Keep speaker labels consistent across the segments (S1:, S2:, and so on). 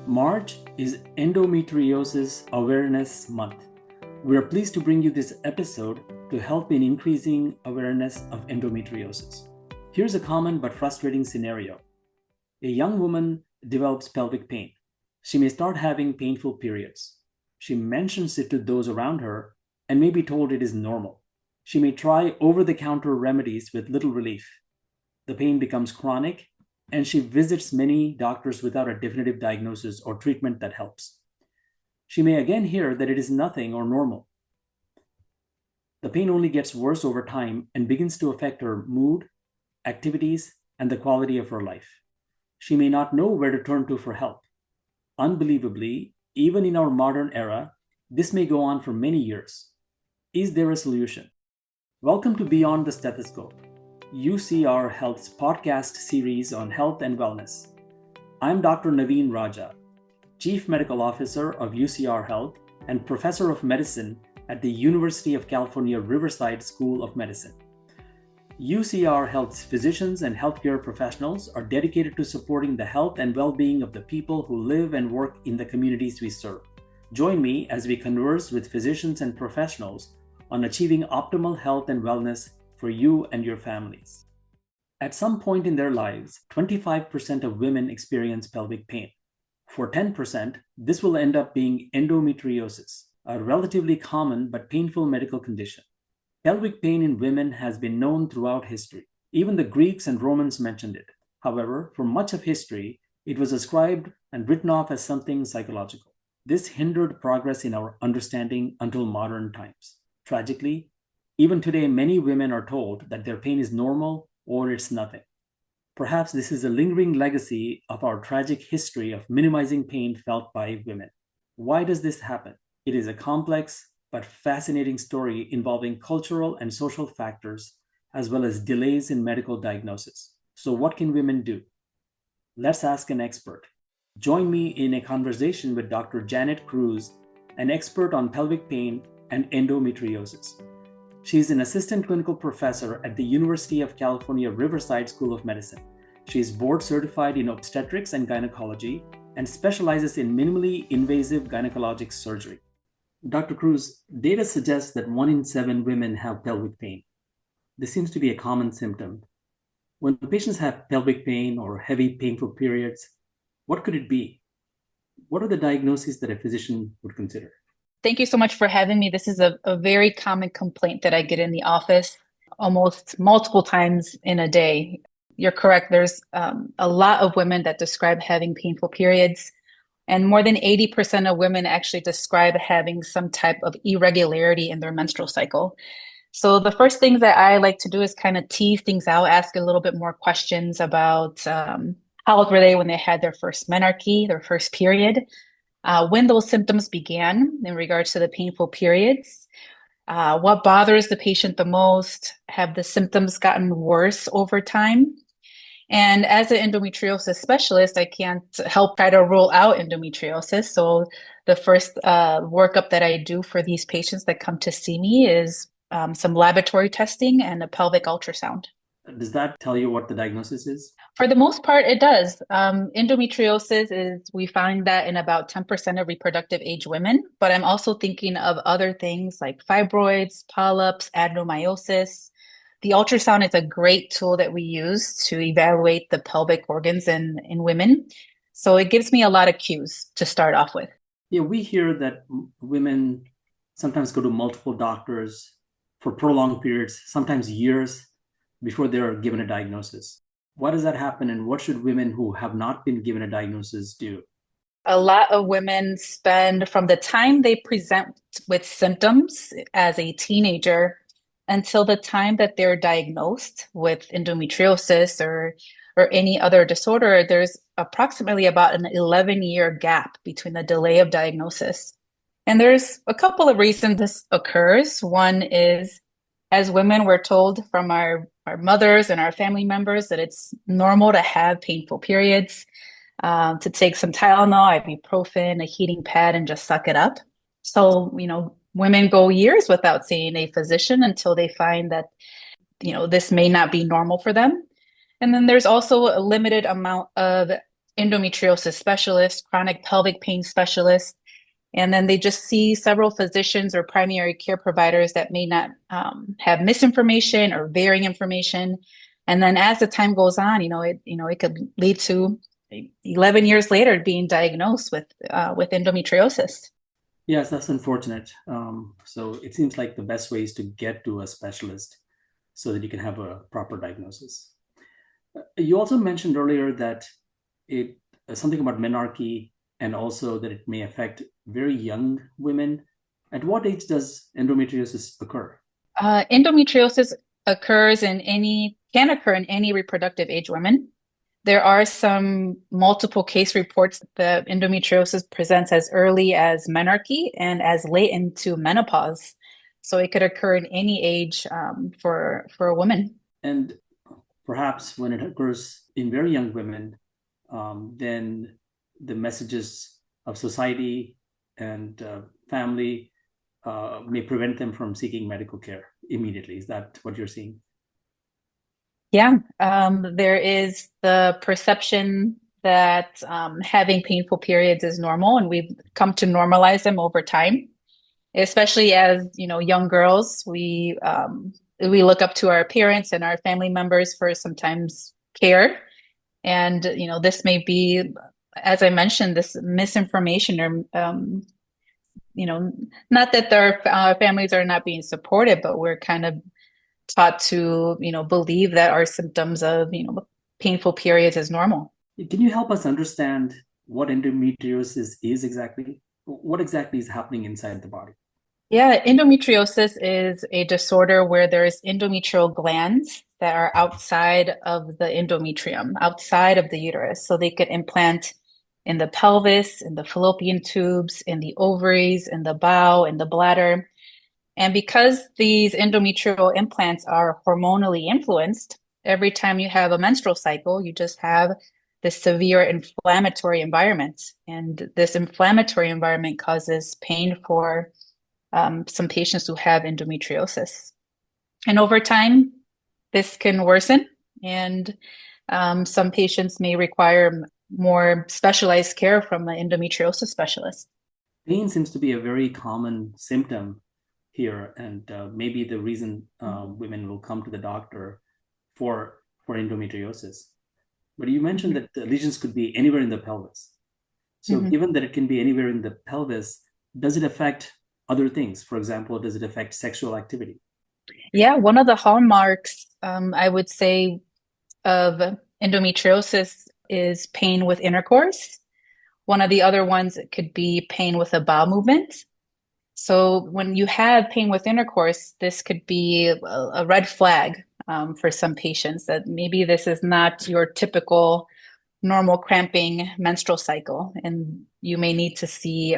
S1: March is Endometriosis Awareness Month. We are pleased to bring you this episode to help in increasing awareness of endometriosis. Here's a common but frustrating scenario. A young woman develops pelvic pain. She may start having painful periods. She mentions it to those around her and may be told it is normal. She may try over-the-counter remedies with little relief. The pain becomes chronic, and she visits many doctors without a definitive diagnosis or treatment that helps. She may again hear that it is nothing or normal. The pain only gets worse over time and begins to affect her mood, activities, and the quality of her life. She may not know where to turn to for help. Unbelievably, even in our modern era, this may go on for many years. Is there a solution? Welcome to Beyond the Stethoscope, UCR Health's podcast series on health and wellness. I'm Dr. Naveen Raja, Chief Medical Officer of UCR Health and Professor of Medicine at the University of California, Riverside School of Medicine. UCR Health's physicians and healthcare professionals are dedicated to supporting the health and well-being of the people who live and work in the communities we serve. Join me as we converse with physicians and professionals on achieving optimal health and wellness for you and your families. At some point in their lives, 25% of women experience pelvic pain. For 10%, this will end up being endometriosis, a relatively common but painful medical condition. Pelvic pain in women has been known throughout history. Even the Greeks and Romans mentioned it. However, for much of history, it was ascribed and written off as something psychological. This hindered progress in our understanding until modern times. Tragically, even today, many women are told that their pain is normal or it's nothing. Perhaps this is a lingering legacy of our tragic history of minimizing pain felt by women. Why does this happen? It is a complex but fascinating story involving cultural and social factors, as well as delays in medical diagnosis. So what can women do? Let's ask an expert. Join me in a conversation with Dr. Janet Cruz, an expert on pelvic pain and endometriosis. She is an assistant clinical professor at the University of California, Riverside School of Medicine. She is board certified in obstetrics and gynecology and specializes in minimally invasive gynecologic surgery. Dr. Cruz, data suggests that 1 in 7 women have pelvic pain. This seems to be a common symptom. When patients have pelvic pain or heavy painful periods, what could it be? What are the diagnoses that a physician would consider?
S2: Thank you so much for having me. This is a very common complaint that I get in the office almost multiple times in a day. You're correct. There's a lot of women that describe having painful periods, and more than 80% of women actually describe having some type of irregularity in their menstrual cycle. So the first things that I like to do is kind of tease things out, ask a little bit more questions about how old were they when they had their first menarche, their first period, when those symptoms began in regards to the painful periods, what bothers the patient the most, have the symptoms gotten worse over time? And as an endometriosis specialist, I can't help try to rule out endometriosis. So the first workup that I do for these patients that come to see me is some laboratory testing and a pelvic ultrasound.
S1: Does that tell you what the diagnosis is?
S2: For the most part, it does. Endometriosis is, we find that in about 10% of reproductive age women, but I'm also thinking of other things like fibroids, polyps, adenomyosis. The ultrasound is a great tool that we use to evaluate the pelvic organs in women. So it gives me a lot of cues to start off with.
S1: Yeah, we hear that women sometimes go to multiple doctors for prolonged periods, sometimes years, before they're given a diagnosis. Why does that happen, and what should women who have not been given a diagnosis do?
S2: A lot of women spend from the time they present with symptoms as a teenager until the time that they're diagnosed with endometriosis or any other disorder. There's approximately about an 11-year gap between the delay of diagnosis. And there's a couple of reasons this occurs. One is, as women, we're told from our mothers and our family members that it's normal to have painful periods, to take some Tylenol, ibuprofen, a heating pad, and just suck it up. So, women go years without seeing a physician until they find that, this may not be normal for them. And then there's also a limited amount of endometriosis specialist, chronic pelvic pain specialist, and then they just see several physicians or primary care providers that may not have misinformation or varying information. And then as the time goes on, it could lead to 11 years later being diagnosed with endometriosis.
S1: Yes, that's unfortunate. So it seems like the best way is to get to a specialist so that you can have a proper diagnosis. You also mentioned earlier that it something about menarche and also that it may affect very young women. At what age does endometriosis occur?
S2: Endometriosis can occur in any reproductive age woman. There are some multiple case reports that endometriosis presents as early as menarche and as late into menopause. So it could occur in any age for a woman.
S1: And perhaps when it occurs in very young women, then the messages of society and family may prevent them from seeking medical care immediately. Is that what you're seeing?
S2: Yeah, there is the perception that having painful periods is normal, and we've come to normalize them over time. Especially as young girls, we look up to our parents and our family members for sometimes care, and this may be, as I mentioned, this misinformation or not that their families are not being supported, but we're kind of taught to, believe that our symptoms of, painful periods is normal.
S1: Can you help us understand what endometriosis is exactly? What exactly is happening inside the body?
S2: Yeah, endometriosis is a disorder where there's endometrial glands that are outside of the endometrium, outside of the uterus. So they could implant in the pelvis, in the fallopian tubes, in the ovaries, in the bowel, in the bladder. And because these endometrial implants are hormonally influenced, every time you have a menstrual cycle, you just have this severe inflammatory environment. And this inflammatory environment causes pain for some patients who have endometriosis. And over time, this can worsen, and some patients may require more specialized care from an endometriosis specialist.
S1: Pain seems to be a very common symptom here, and maybe the reason women will come to the doctor for endometriosis. But you mentioned that the lesions could be anywhere in the pelvis. So,
S2: Mhm.
S1: given that it can be anywhere in the pelvis, does it affect other things? For example, does it affect sexual activity?
S2: Yeah, one of the hallmarks, I would say, of endometriosis is pain with intercourse. One of the other ones could be pain with a bowel movement. So when you have pain with intercourse, this could be a red flag for some patients that maybe this is not your typical normal cramping menstrual cycle, and you may need to see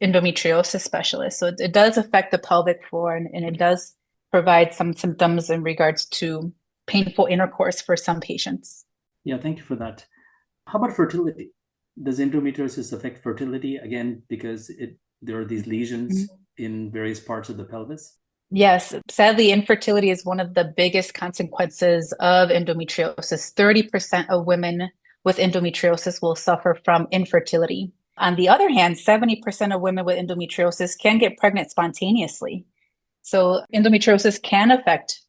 S2: endometriosis specialist. So it does affect the pelvic floor, and it does provide some symptoms in regards to painful intercourse for some patients.
S1: Yeah, thank you for that. How about fertility? Does endometriosis affect fertility again because it there are these lesions in various parts of the pelvis?
S2: Yes, sadly, infertility is one of the biggest consequences of endometriosis. 30% of women with endometriosis will suffer from infertility. On the other hand, 70% of women with endometriosis can get pregnant spontaneously. So, endometriosis can affect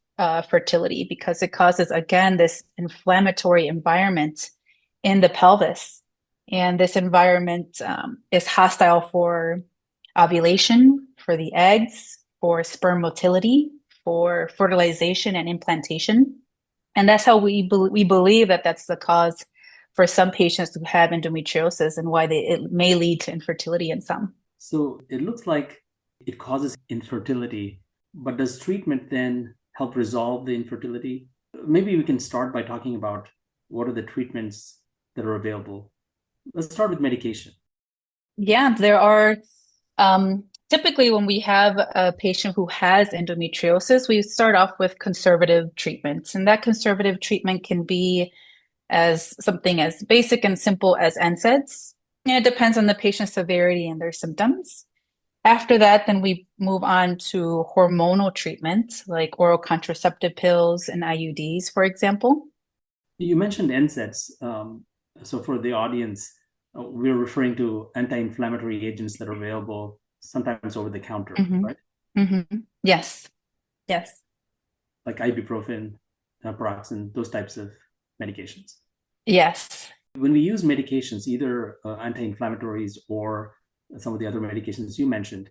S2: fertility because it causes, again, this inflammatory environment in the pelvis. And this environment is hostile for ovulation, for the eggs, for sperm motility, for fertilization and implantation. And that's how we believe that that's the cause for some patients who have endometriosis and why it may lead to infertility in some.
S1: So it looks like it causes infertility, but does treatment then help resolve the infertility? Maybe we can start by talking about what are the treatments that are available. Let's start with medication.
S2: Yeah, there are typically when we have a patient who has endometriosis, we start off with conservative treatments. And that conservative treatment can be as something as basic and simple as NSAIDs. And it depends on the patient's severity and their symptoms. After that, then we move on to hormonal treatment, like oral contraceptive pills and IUDs, for example.
S1: You mentioned NSAIDs. So for the audience, we're referring to anti-inflammatory agents that are available sometimes over the counter,
S2: Hmm.
S1: right?
S2: Hmm. Yes. Yes.
S1: Like ibuprofen, naproxen, those types of medications.
S2: Yes.
S1: When we use medications, either anti-inflammatories or some of the other medications you mentioned,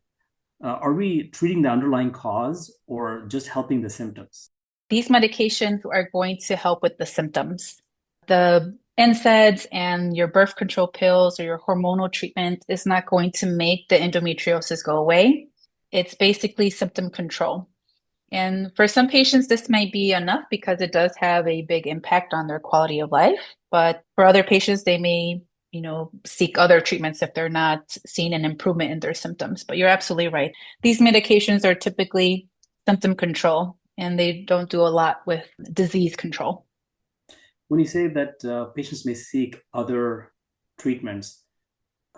S1: are we treating the underlying cause or just helping the symptoms?
S2: These medications are going to help with the symptoms. The NSAIDs and your birth control pills or your hormonal treatment is not going to make the endometriosis go away. It's basically symptom control. And for some patients, this might be enough because it does have a big impact on their quality of life. But for other patients, they may, seek other treatments if they're not seeing an improvement in their symptoms. But you're absolutely right. These medications are typically symptom control and they don't do a lot with disease control.
S1: When you say that patients may seek other treatments,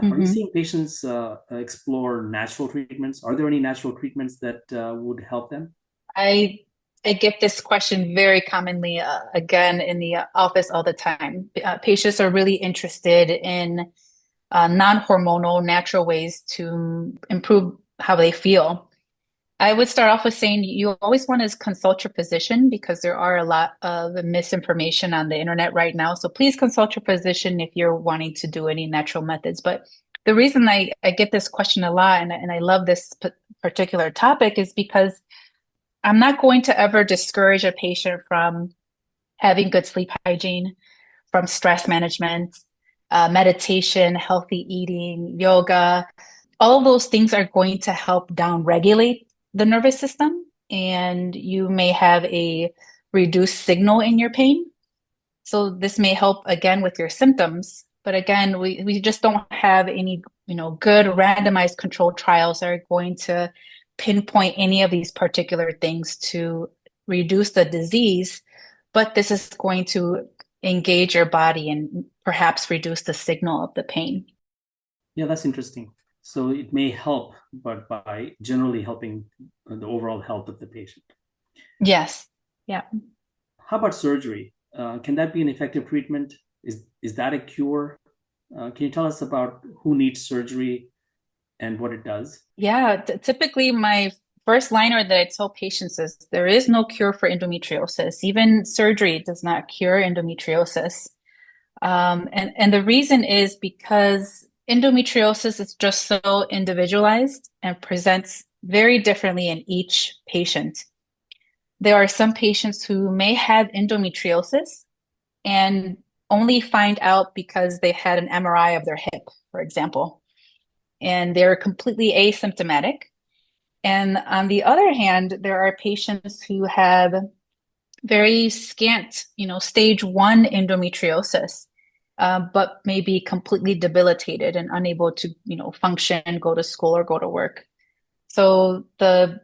S1: are you
S2: Hmm.
S1: seeing patients explore natural treatments? Are there any natural treatments that would help them?
S2: I I get this question very commonly, again, in the office all the time. Patients are really interested in non-hormonal, natural ways to improve how they feel. I would start off with saying you always want to consult your physician because there are a lot of misinformation on the internet right now. So please consult your physician if you're wanting to do any natural methods. But the reason I get this question a lot and I love this particular topic is because I'm not going to ever discourage a patient from having good sleep hygiene, from stress management, meditation, healthy eating, yoga. All of those things are going to help down-regulate the nervous system, and you may have a reduced signal in your pain. So this may help again with your symptoms. But again, we just don't have any, good randomized controlled trials that are going to pinpoint any of these particular things to reduce the disease. But this is going to engage your body and perhaps reduce the signal of the pain.
S1: Yeah, that's interesting. So it may help, but by generally helping the overall health of the patient.
S2: Yes. Yeah.
S1: How about surgery? Can that be an effective treatment? Is that a cure? Can you tell us about who needs surgery and what it does?
S2: Yeah. Typically, my first liner that I tell patients is there is no cure for endometriosis. Even surgery does not cure endometriosis. And the reason is because endometriosis is just so individualized and presents very differently in each patient. There are some patients who may have endometriosis and only find out because they had an MRI of their hip, for example, and they're completely asymptomatic. And on the other hand, there are patients who have very scant, stage one endometriosis, but may be completely debilitated and unable to, function, go to school or go to work. So the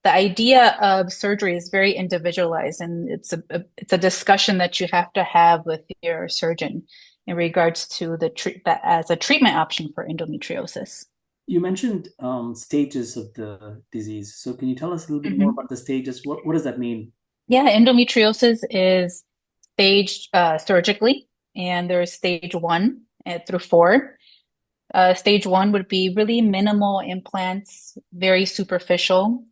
S2: idea of surgery is very individualized, and it's a discussion that you have to have with your surgeon in regards to the treat that as a treatment option for endometriosis.
S1: You mentioned stages of the disease. So can you tell us a little bit more
S2: Mhm.
S1: about the stages? What does that mean?
S2: Yeah, endometriosis is staged surgically, and there's stage one through four. Stage one would be really minimal implants, very superficial.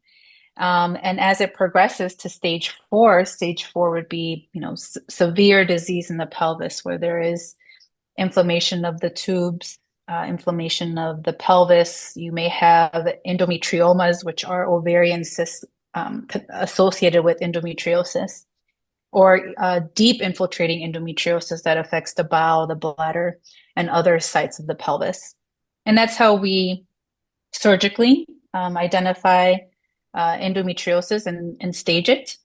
S2: And as it progresses to stage four would be, severe disease in the pelvis where there is inflammation of the tubes, inflammation of the pelvis. You may have endometriomas, which are ovarian cysts associated with endometriosis, or deep infiltrating endometriosis that affects the bowel, the bladder, and other sites of the pelvis. And that's how we surgically identify endometriosis and stage it.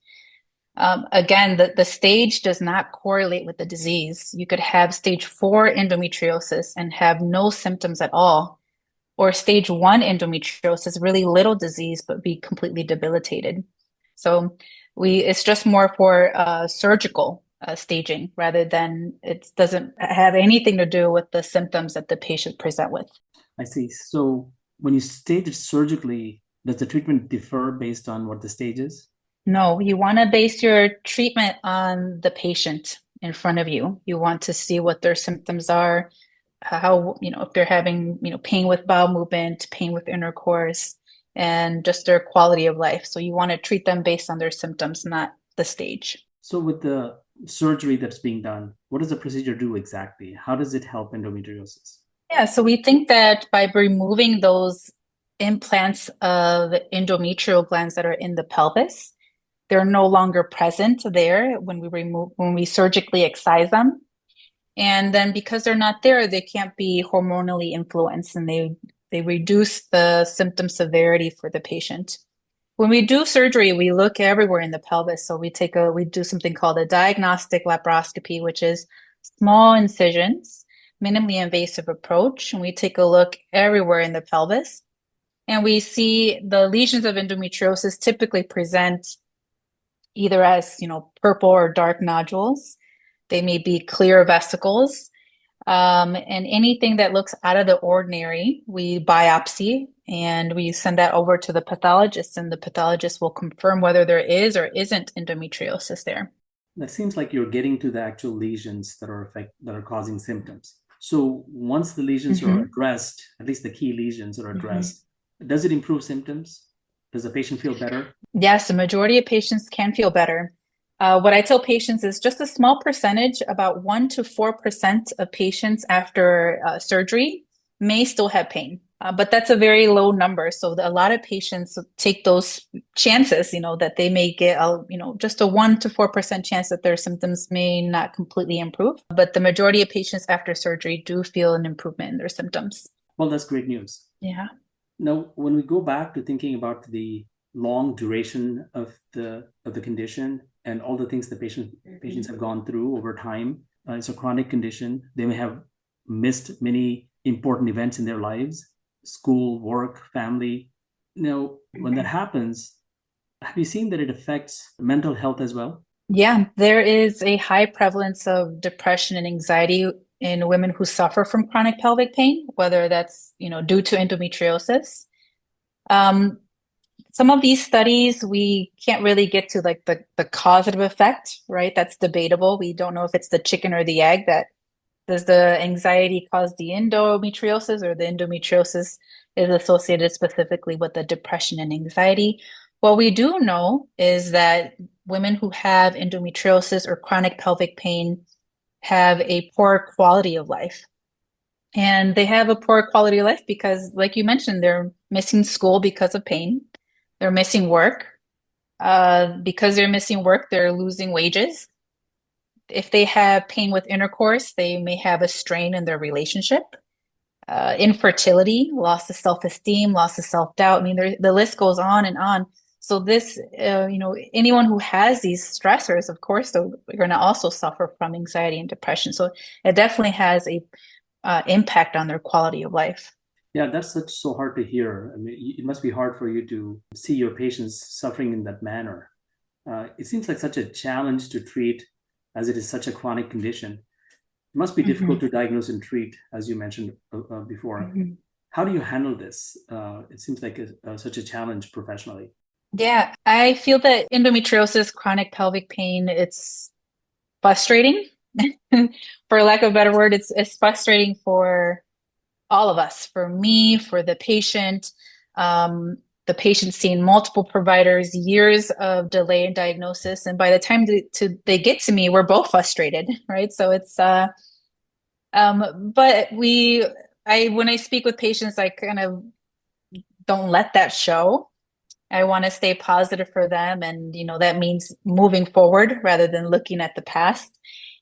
S2: Again, the stage does not correlate with the disease. You could have stage four endometriosis and have no symptoms at all, or stage one endometriosis, really little disease, but be completely debilitated. So it's just more for surgical staging rather than it doesn't have anything to do with the symptoms that the patient present with.
S1: I see. So when you stage it surgically, does the treatment differ based on what the stage is?
S2: No, you want to base your treatment on the patient in front of you. You want to see what their symptoms are, how, if they're having, pain with bowel movement, pain with intercourse, and just their quality of life. So you want to treat them based on their symptoms, not the stage.
S1: So, with the surgery that's being done, what does the procedure do exactly? How does it help endometriosis?
S2: Yeah, so we think that by removing those implants of endometrial glands that are in the pelvis, they're no longer present there when we surgically excise them. And then because they're not there, they can't be hormonally influenced and they reduce the symptom severity for the patient. When we do surgery, we look everywhere in the pelvis. So we do something called a diagnostic laparoscopy, which is small incisions, minimally invasive approach. And we take a look everywhere in the pelvis. And we see the lesions of endometriosis typically present either as, purple or dark nodules. They may be clear vesicles. And anything that looks out of the ordinary, we biopsy and we send that over to the pathologist, and the pathologist will confirm whether there is or isn't endometriosis there.
S1: That seems like you're getting to the actual lesions that are causing symptoms. So once the lesions are addressed, at least the key lesions are addressed, does it improve symptoms? Does the patient feel better?
S2: Yes, the majority of patients can feel better. What I tell patients is just a small percentage, about 1 to 4% of patients after surgery may still have pain. But that's a very low number. So a lot of patients take those chances, that they may get, just a 1 to 4% chance that their symptoms may not completely improve. But the majority of patients after surgery do feel an improvement in their symptoms.
S1: Well, that's great news.
S2: Yeah.
S1: Now, when we go back to thinking about the long duration of the condition and all the things the patients have gone through over time, it's a chronic condition. They may have missed many important events in their lives, school, work, family. Now, when that happens, have you seen that it affects mental health as well?
S2: Yeah, there is a high prevalence of depression and anxiety in women who suffer from chronic pelvic pain, whether that's, due to endometriosis. Some of these studies, we can't really get to like the causative effect, right? That's debatable. We don't know if it's the chicken or the egg. That does the anxiety cause the endometriosis, or the endometriosis is associated specifically with the depression and anxiety. What we do know is that women who have endometriosis or chronic pelvic pain have a poor quality of life. And they have a poor quality of life because, like you mentioned, they're missing school because of pain. They're missing work. Because they're missing work, they're losing wages. If they have pain with intercourse, they may have a strain in their relationship. Infertility, loss of self-esteem, loss of self-doubt. I mean, the list goes on and on. So this, anyone who has these stressors, of course, they're going to also suffer from anxiety and depression. So it definitely has a impact on their quality of life.
S1: Yeah, that's so hard to hear. I mean, it must be hard for you to see your patients suffering in that manner. It seems like such a challenge to treat, as it is such a chronic condition. It must be difficult to diagnose and treat, as you mentioned before. How do you handle this? It seems like such a challenge professionally.
S2: Yeah, I feel that endometriosis, chronic pelvic pain, it's frustrating. For lack of a better word, it's frustrating for all of us, for me, for the patient. The patient seeing multiple providers, years of delay in diagnosis, and by the time they get to me, we're both frustrated, right? So it's but when I speak with patients, I kind of don't let that show. I want to stay positive for them. And, that means moving forward rather than looking at the past,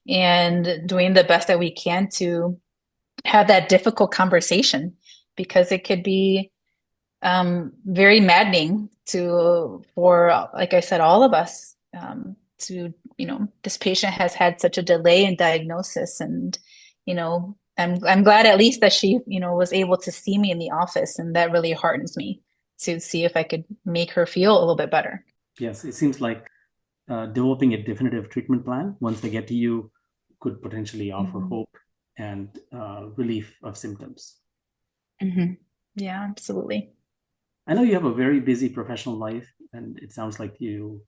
S2: and doing the best that we can to have that difficult conversation, because it could be very maddening for, like I said, all of us, this patient has had such a delay in diagnosis, and, I'm glad at least that she, was able to see me in the office, and that really heartens me to see if I could make her feel a little bit better.
S1: Yes, it seems like developing a definitive treatment plan once they get to you could potentially offer hope and relief of symptoms.
S2: Yeah, absolutely.
S1: I know you have a very busy professional life, and it sounds like you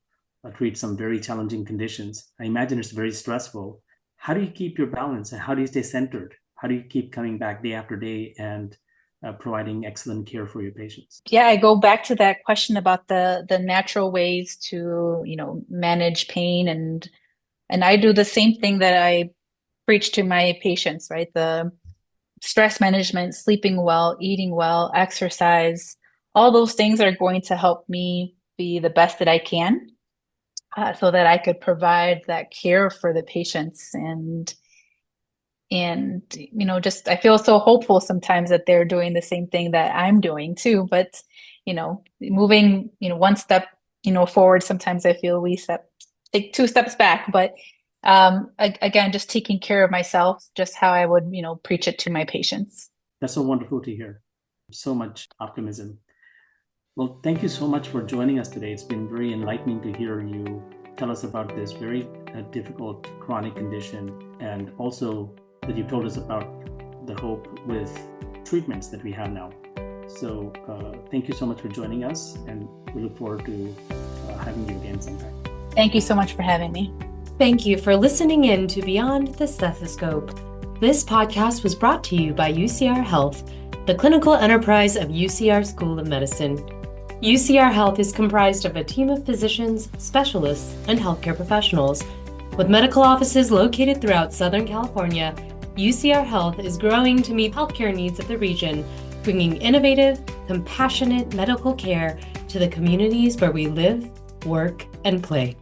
S1: treat some very challenging conditions. I imagine it's very stressful. how do you keep your balance and how do you stay centered? How do you keep coming back day after day and providing excellent care for your patients?
S2: Yeah, I go back to that question about the natural ways to, manage pain, and I do the same thing that I preach to my patients, right? The stress management, sleeping well, eating well, exercise, all those things are going to help me be the best that I can, so that I could provide that care for the patients. And just I feel so hopeful sometimes that they're doing the same thing that I'm doing too. But moving one step forward, sometimes I feel we take two steps back. But again, just taking care of myself, just how I would preach it to my patients.
S1: That's so wonderful to hear. So much optimism. Well, thank you so much for joining us today. It's been very enlightening to hear you tell us about this very difficult chronic condition, and also that you told us about the hope with treatments that we have now. So thank you so much for joining us, and we look forward to having you again sometime.
S2: Thank you so much for having me.
S3: Thank you for listening in to Beyond the Stethoscope. This podcast was brought to you by UCR Health, the clinical enterprise of UCR School of Medicine. UCR Health is comprised of a team of physicians, specialists, and healthcare professionals. With medical offices located throughout Southern California, UCR Health is growing to meet healthcare needs of the region, bringing innovative, compassionate medical care to the communities where we live, work, and play.